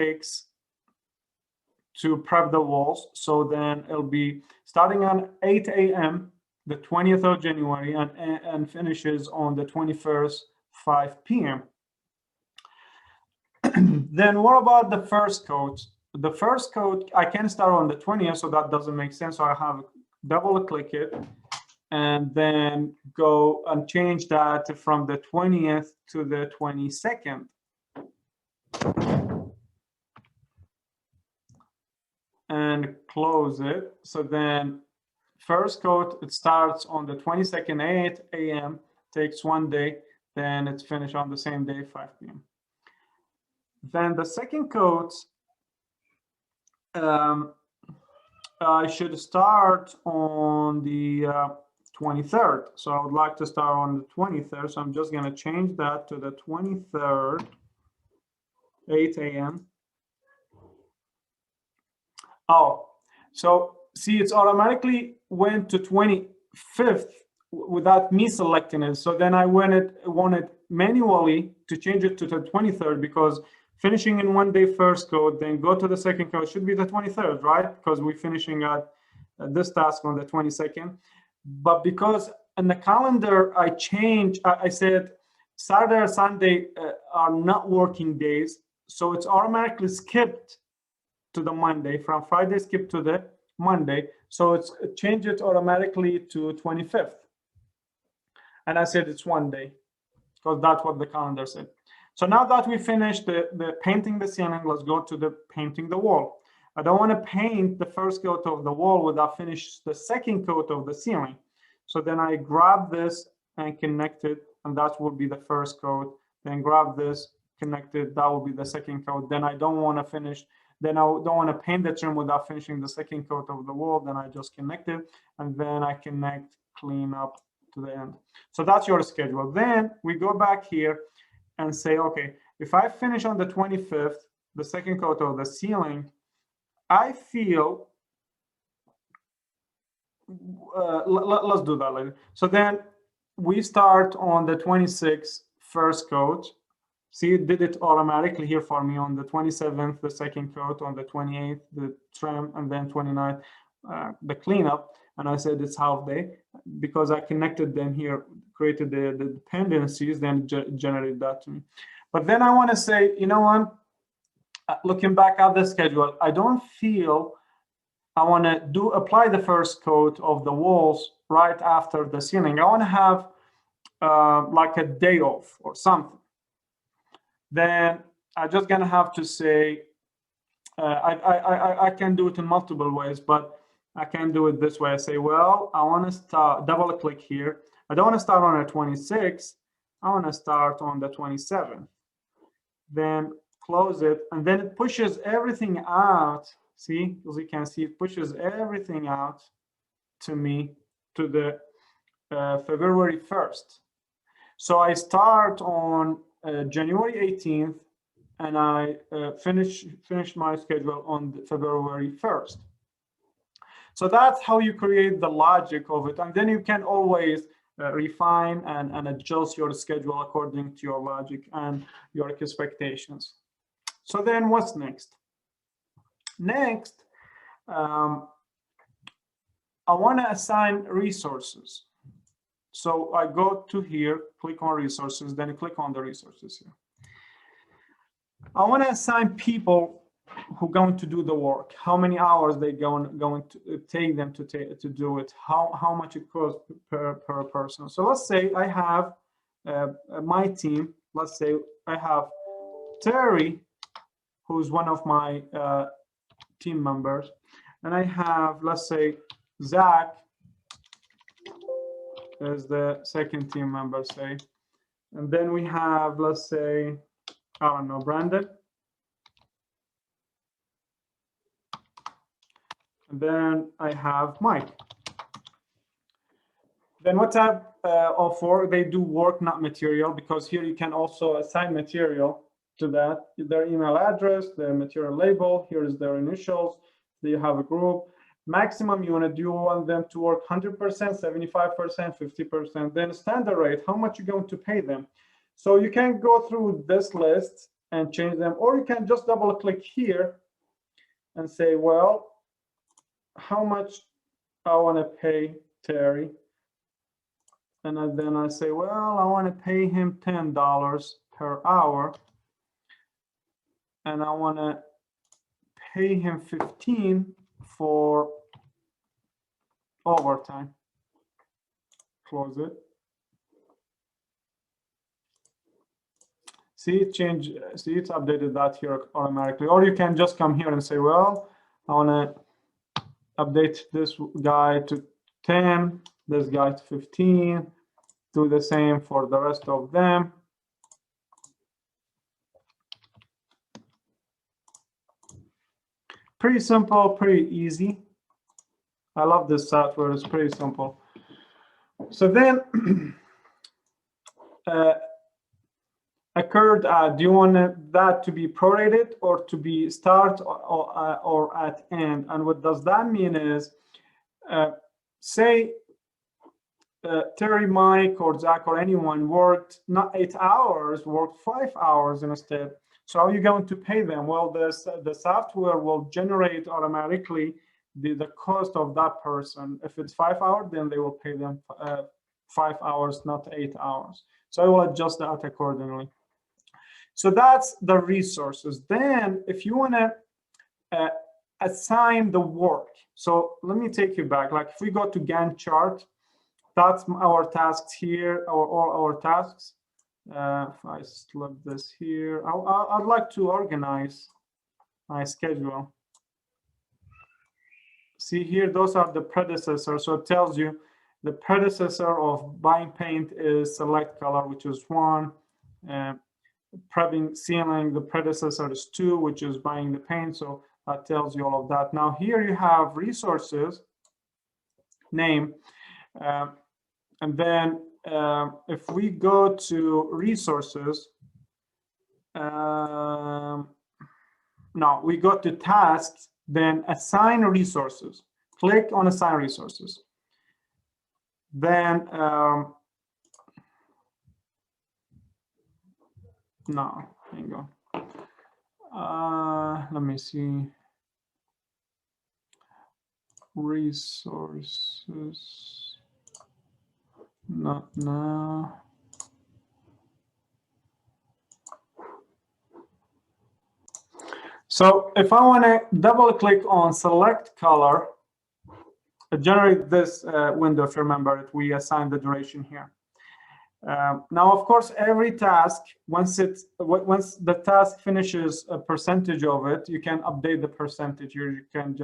takes to prep the walls. So then it'll be starting on 8 a.m. the 20th of January and finishes on the 21st, 5 p.m. Then what about the first coat? The first coat, I can start on the 20th, so that doesn't make sense. So I have double click it and then go and change that from the 20th to the 22nd. And close it. So then first coat, it starts on the 22nd, 8 a.m., takes 1 day, then it's finished on the same day, 5 p.m. Then the second coat, I should start on the 23rd. So I would like to start on the 23rd. So I'm just going to change that to the 23rd, 8 a.m. Oh, so see, it's automatically went to 25th without me selecting it. So then I wanted manually to change it to the 23rd, because finishing in 1 day first code, then go to the second code should be the 23rd, right? Because we're finishing at this task on the 22nd. But because in the calendar, I said Saturday or Sunday are not working days. So it's automatically skipped to the Monday, from Friday skip to the Monday. So it's changed it automatically to 25th. And I said it's 1 day, because that's what the calendar said. So now that we finished the painting the ceiling, let's go to the painting the wall. I don't want to paint the first coat of the wall without finish the second coat of the ceiling. So then I grab this and connect it, and that will be the first coat. Then grab this, connect it, that will be the second coat. Then I don't want to finish, then I don't want to paint the trim without finishing the second coat of the wall. Then I just connect it, and then I connect, clean up to the end. So that's your schedule. Then we go back here and say, okay, if I finish on the 25th, the second coat of the ceiling, I feel, let's do that later. So then we start on the 26th, first coat. See, it did it automatically here for me on the 27th, the second coat, on the 28th, the trim, and then 29th, the cleanup. And I said it's half day because I connected them here, created the dependencies, then generated that to me. But then I want to say, you know what? Looking back at the schedule, I don't feel I want to apply the first coat of the walls right after the ceiling. I want to have like a day off or something. Then I'm just gonna have to say, I can do it in multiple ways, but I can do it this way. I say, well, I want to start, double click here. I don't want to start on the 26th. I want to start on the 27th. Then close it, and then it pushes everything out. See, as you can see, it pushes everything out to me to the February 1st. So I start on January 18th, and I finish my schedule on February 1st. So that's how you create the logic of it, and then you can always refine and adjust your schedule according to your logic and your expectations. So then what's next? Next, I want to assign resources. So I go to here, click on resources, then click on the resources here. I want to assign people who are going to do the work, how many hours they going to take them to do it, how much it costs per person. So let's say I have my team. Let's say I have Terry, who's one of my team members, and I have, let's say, Zach as the second team member, say, and then we have, let's say, I don't know, Brandon. And then I have Mike. Then what type of work they do? Work, not material, because here you can also assign material to that. Their email address, their material label, here is their initials. So you have a group. Maximum unit, do you want them to work 100%, 75%, 50%? Then standard rate, how much you're going to pay them. So you can go through this list and change them, or you can just double click here and say, well, how much I want to pay Terry. And then I say, well, I want to pay him $10 per hour. And I want to pay him 15 for overtime. Close it. See, it changed. See, it's updated that here automatically. Or you can just come here and say, well, I want to update this guy to 10, this guy to 15. Do the same for the rest of them. Pretty simple, pretty easy. I love this software. It's pretty simple. So then occurred, do you want that to be prorated or to be start or at end? And what does that mean is, say Terry, Mike, or Zach, or anyone worked not 8 hours, worked 5 hours instead. So how are you going to pay them? Well, the software will generate automatically the cost of that person. If it's 5 hours, then they will pay them 5 hours, not 8 hours. So I will adjust that accordingly. So that's the resources. Then if you want to assign the work, so let me take you back. Like if we go to Gantt chart, that's our tasks here, all our tasks. If I slip this here, I'd like to organize my schedule. See here, those are the predecessors. So it tells you the predecessor of buying paint is select color, which is 1. Prepping ceiling, the predecessor is 2, which is buying the paint. So that tells you all of that. Now here you have resources, name, and then if we go to resources, no, we go to tasks, then assign resources. Click on assign resources. Then, no, hang on. Let me see. Resources. Not now. So if I want to double click on select color, generate this window. If you remember it, we assign the duration here. Now, of course, every task, once the task finishes a percentage of it, you can update the percentage. You can